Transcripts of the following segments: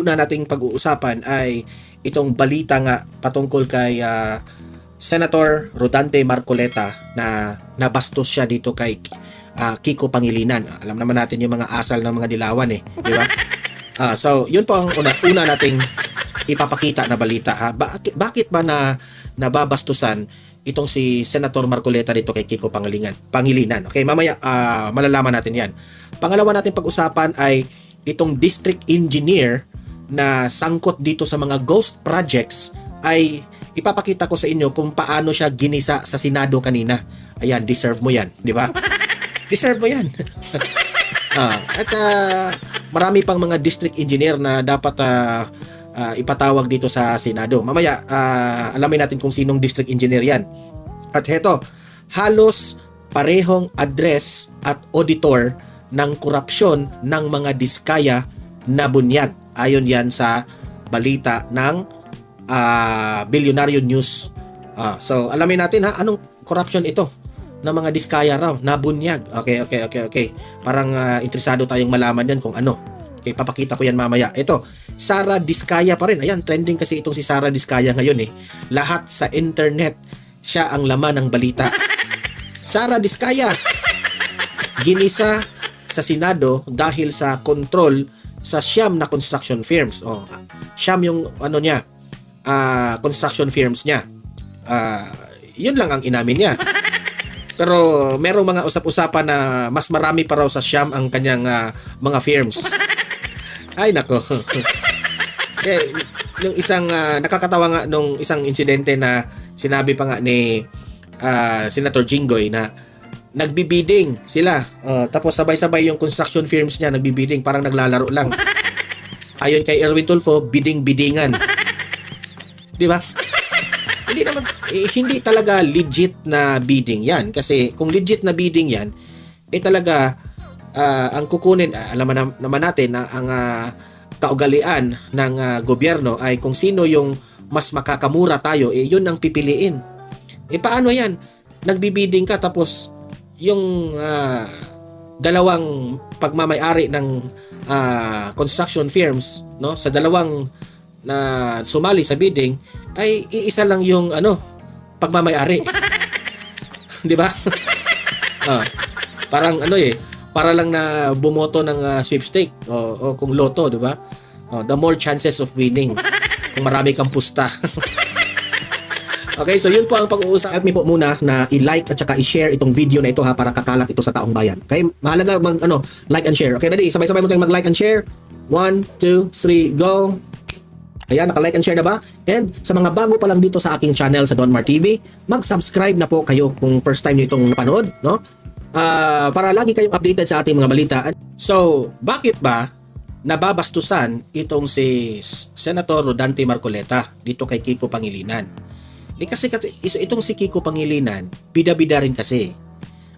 una nating pag-uusapan ay itong balita nga patungkol kay Senator Rodante Marcoleta na nabastos siya dito kay Kiko Pangilinan. Alam naman natin yung mga asal ng mga dilawan di ba? So, yun po ang una nating ipapakita na balita ha. Bakit ba nababastusan itong si Senator Marcoleta dito kay Kiko Pangilinan? Okay, mamaya malalaman natin 'yan. Pangalawa natin pag-usapan ay itong district engineer na sangkot dito sa mga ghost projects ay ipapakita ko sa inyo kung paano siya ginisa sa Senado kanina. Ayan, deserve mo 'yan, di ba? Deserve mo 'yan. At marami pang mga district engineer na dapat ipatawag dito sa Senado. Mamaya alamin natin kung sinong district engineer 'yan. At heto, halos parehong address at auditor ng korupsyon ng mga diskaya na bunyag. Ayon yan sa balita ng Billionaire News. So alamin natin anong korupsyon ito ng mga diskaya raw na bunyag. Okay. Parang interesado tayong malaman yan kung ano. Okay, papakita ko yan mamaya. Ito, Sara Diskaya pa rin. Ayan, trending kasi itong si Sara Diskaya ngayon Lahat sa internet, siya ang laman ng balita. Sara Diskaya, ginisa sa Senado dahil sa control sa siyam na construction firms. Siyam yung construction firms niya. Yun lang ang inamin niya. Pero merong mga usap-usapan na mas marami pa raw sa siyam ang kanyang mga firms. Ay nako. Yung isang nakakatawa nga nung isang insidente na sinabi pa nga ni Senator Jinggoy na nagbibiding sila. Tapos sabay-sabay yung construction firms niya nagbibiding, parang naglalaro lang. Ayon kay Erwin Tulfo, biding-bidingan. Di ba? Hindi talaga legit na bidding yan. Kasi kung legit na bidding yan, talaga ang kukunin, alam naman natin na ang kaugalian ng gobyerno ay kung sino yung mas makakamura tayo, yun ang pipiliin. Paano yan? Nagbibiding ka tapos yung dalawang pagmamay-ari ng construction firms sa dalawang na sumali sa bidding ay iisa lang yung pagmamay-ari. 'Di ba? Parang para lang na bumoto ng sweepstake o kung loto, 'di ba? The more chances of winning kung marami kang pusta. Okay, so yun po ang pag-uusap. Help me po muna na i-like at saka i-share itong video na ito para kakalat ito sa taong bayan. Okay, mahalaga like and share. Okay, ready? Sabay-sabay mo tayong mag-like and share. 1, 2, 3, go! Ayan, naka-like and share na ba? And sa mga bago pa lang dito sa aking channel sa Donmar TV, mag-subscribe na po kayo kung first time nyo itong napanood, para lagi kayong updated sa ating mga balita. So, bakit ba nababastusan itong si Senator Rodante Marcoleta dito kay Kiko Pangilinan? Kasi itong si Kiko Pangilinan, bida-bida rin kasi.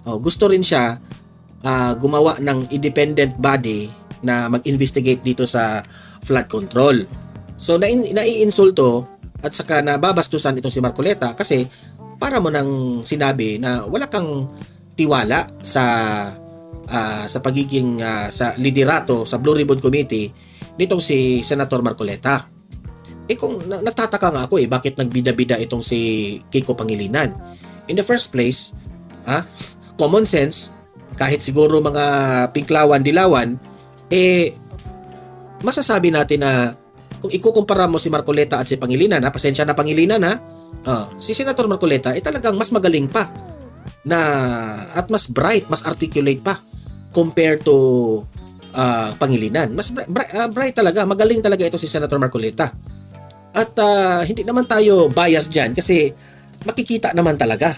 Gusto rin siya gumawa ng independent body na mag-investigate dito sa flood control. So naiinsulto at saka nababastusan itong si Marcoleta kasi para mo nang sinabi na wala kang tiwala sa pagiging sa liderato sa Blue Ribbon Committee nitong si Senator Marcoleta. Kung nagtataka nga ako bakit nagbida-bida itong si Kiko Pangilinan. In the first place, common sense, kahit siguro mga pinklawan, dilawan, masasabi natin na kung ikukumpara mo si Marcoleta at si Pangilinan, pasensya na Pangilinan si Senator Marcoleta talagang mas magaling pa at mas bright, mas articulate pa compared to Pangilinan. Mas bright talaga, magaling talaga ito si Senator Marcoleta. At hindi naman tayo bias dyan kasi makikita naman talaga.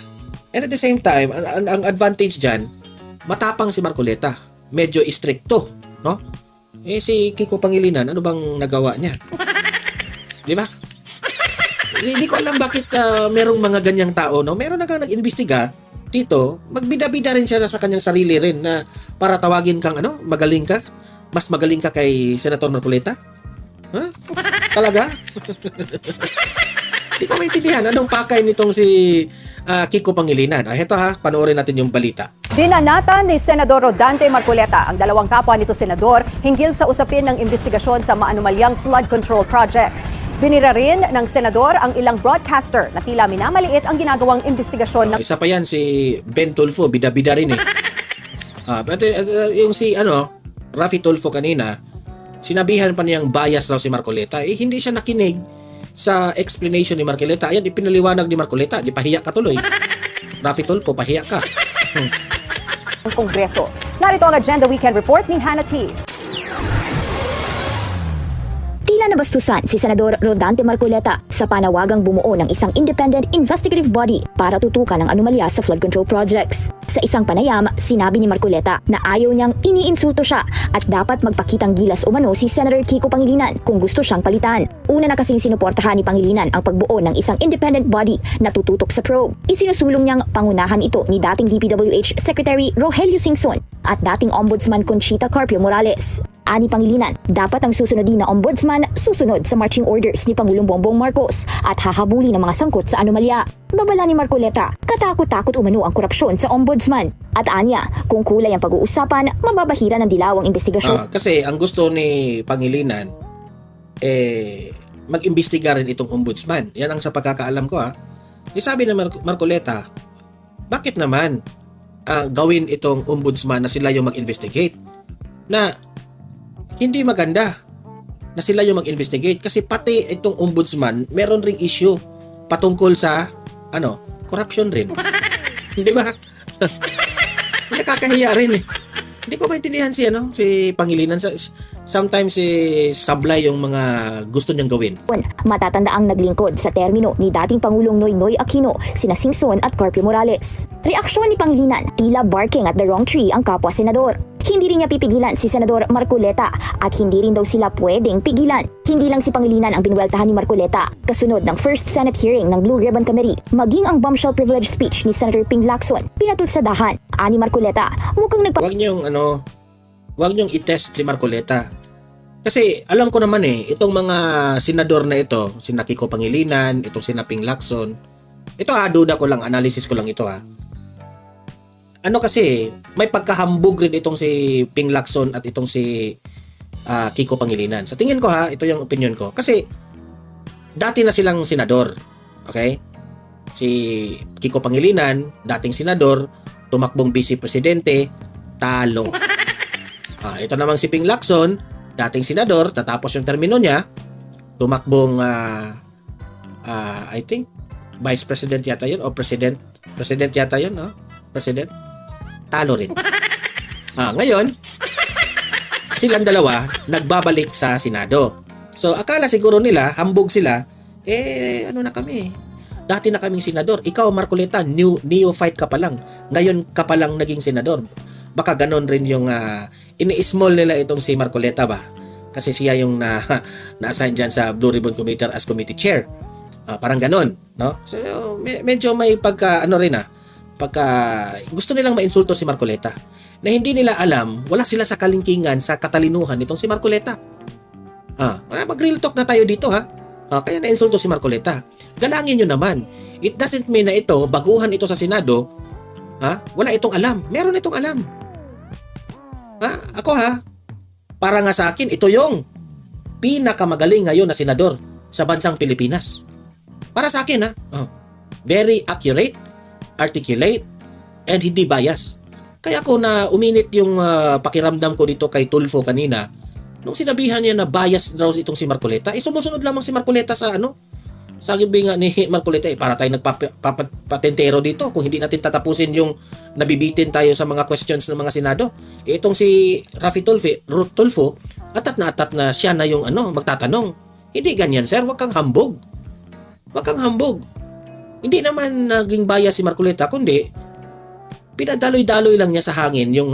And at the same time, ang advantage dyan, matapang si Marcoleta. Medyo istrikto, no? Si Kiko Pangilinan, ano bang nagawa niya? Di ba? Hindi ko alam bakit merong mga ganyang tao, no? Meron na nag-imbestiga dito, magbida-bida rin siya sa kanyang sarili rin na para tawagin kang magaling ka? Mas magaling ka kay Senator Marcoleta? Talaga? Hindi ko maintindihan anong pakay nitong si Kiko Pangilinan. Heto panoorin natin yung balita. Binanatan ni Senador Rodante Marcoleta ang dalawang kapwa nito senador hinggil sa usapin ng investigasyon sa maanumalyang flood control projects. Binira rin ng senador ang ilang broadcaster na tila minamaliit ang ginagawang investigasyon ng Isa pa yan si Ben Tulfo, bida-bida rin eh. But yung si Rafi Tulfo kanina, sinabihan pa niyang bias raw si Marcoleta. Hindi siya nakinig sa explanation ni Marcoleta. Ayan, ipinaliwanag ni Marcoleta. Di pahiya ka tuloy. Rafi Tulfo, pahiya ka. Kongreso. Narito ang Agenda Weekend Report ni Hannah T. Tila nabastusan si Senador Rodante Marcoleta sa panawagang bumuo ng isang independent investigative body para tutukan ang anomalya sa flood control projects. Sa isang panayam, sinabi ni Marcoleta na ayaw niyang iniinsulto siya at dapat magpakitang gilas umano si Senator Kiko Pangilinan kung gusto siyang palitan. Una na kasing sinuportahan ni Pangilinan ang pagbuo ng isang independent body na tututok sa probe. Isinusulong niyang pangunahan ito ni dating DPWH Secretary Rogelio Singson at dating Ombudsman Conchita Carpio Morales. Ani Pangilinan, dapat ang susunodin na ombudsman susunod sa marching orders ni Pangulong Bongbong Marcos at hahabuli ng mga sangkot sa anomalya. Babala ni Marcoleta, katakot-takot umano ang korupsyon sa ombudsman. At anya, kung kulay ang pag-uusapan, mababahira ng dilawang investigasyon. Kasi ang gusto ni Pangilinan, mag-imbestiga rin itong ombudsman. Yan ang sa pagkakaalam ko Sabi ng Marcoleta, bakit naman gawin itong ombudsman na sila yung mag-investigate? Na hindi maganda na sila yung mag-investigate kasi pati itong ombudsman meron ring issue patungkol sa corruption rin. Hindi ba? Nakakahiya rin eh. Hindi ko maintindihan si Pangilinan. Sometimes sablay yung mga gusto niyang gawin. Matatanda ang naglingkod sa termino ni dating Pangulong Noynoy Aquino, sina Singson at Carpio Morales. Reaksyon ni Pangilinan, tila barking at the wrong tree ang kapwa senador. Hindi rin niya pipigilan si Senador Marcoleta at hindi rin daw sila pwedeng pigilan. Hindi lang si Pangilinan ang binweltahan ni Marcoleta. Kasunod ng first Senate hearing ng Blue Ribbon Committee, maging ang bombshell privilege speech ni Senator Ping Lacson, pinatutsadahan. Ani Marcoleta, mukhang Huwag niyong i-test si Marcoleta. Kasi alam ko naman itong mga senador na ito, sina Kiko Pangilinan, itong sina Ping Lacson, ito duda ko lang, analysis ko lang ito kasi may pagkahambog rin itong si Ping Lacson at itong si Kiko Pangilinan. Sa tingin ko ito yung opinion ko. Kasi dati na silang senador. Okay? Si Kiko Pangilinan, dating senador, tumakbong vice presidente, talo. Ito namang si Ping Lacson, dating senador, tatapos yung termino niya, tumakbong I think vice president yata yun o president yata yun, president, talo rin. Ngayon, silang dalawa nagbabalik sa Senado. So akala siguro nila, hambog sila, na kami, dati na kaming senador, ikaw Marcoleta, neophyte ka pa lang, ngayon ka pa lang naging senador. Baka ganon rin yung ini-small nila itong si Marcoleta ba? Kasi siya yung na-assign dyan sa Blue Ribbon Committee as committee chair. Parang ganon, no? So medyo may pagka gusto nilang mainsulto si Marcoleta. Na hindi nila alam, wala sila sa kalingkingan sa katalinuhan nitong si Marcoleta. Mag-real talk na tayo dito kaya na-insulto si Marcoleta. Galangin nyo naman. It doesn't mean na ito, baguhan ito sa Senado, wala itong alam. Meron itong alam. Ako para nga sa akin, ito yung pinakamagaling ngayon na senador sa bansang Pilipinas. Para sa akin very accurate, articulate, and hindi bias. Kaya ako na uminit yung pakiramdam ko dito kay Tulfo kanina nung sinabihan niya na bias daw itong si Marcoleta. Sumusunod lamang si Marcoleta sa sabi nga ni Marcoleta, para tayo nagpapatentero dito kung hindi natin tatapusin yung nabibitin tayo sa mga questions ng mga senado. Itong si Rafi Tulfo, atat na siya na yung magtatanong. Hindi ganyan, sir, wag kang hambog. Hindi naman naging bias si Marcoleta, kundi pinadaloy-daloy lang niya sa hangin yung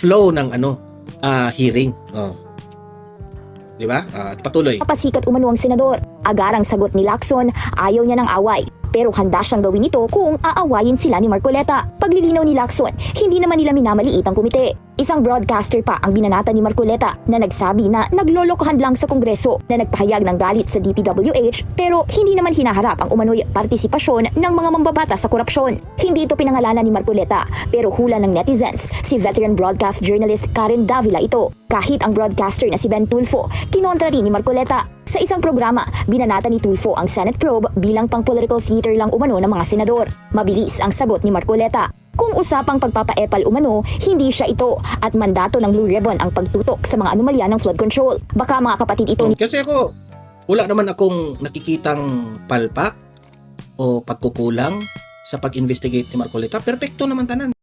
flow ng hearing. Di ba? Patuloy. Pasikat umano ang senador. Agarang sagot ni Lacson, ayaw niya ng away. pero handa siyang gawin ito kung aawayin sila ni Marcoleta. Paglilinaw ni Lacson, hindi naman nila minamaliit ang komite. Isang broadcaster pa ang binanata ni Marcoleta na nagsabi na naglolokohan lang sa Kongreso na nagpahayag ng galit sa DPWH pero hindi naman hinaharap ang umano'y partisipasyon ng mga mambabata sa korupsyon. Hindi ito pinangalanan ni Marcoleta pero hula ng netizens, si veteran broadcast journalist Karen Davila ito. Kahit ang broadcaster na si Ben Tulfo, kinontra rin ni Marcoleta. Sa isang programa, binanata ni Tulfo ang Senate probe bilang pang-political theater lang umano ng mga senador. Mabilis ang sagot ni Marcoleta. Kung usapang pagpapaepal umano, hindi siya ito at mandato ng Blue Ribbon ang pagtutok sa mga anomalya ng flood control. Baka mga kapatid ito ni Kasi ako, wala naman akong nakikitang palpak o pagkukulang sa pag-investigate ni Marcoleta. Perpekto naman tanan.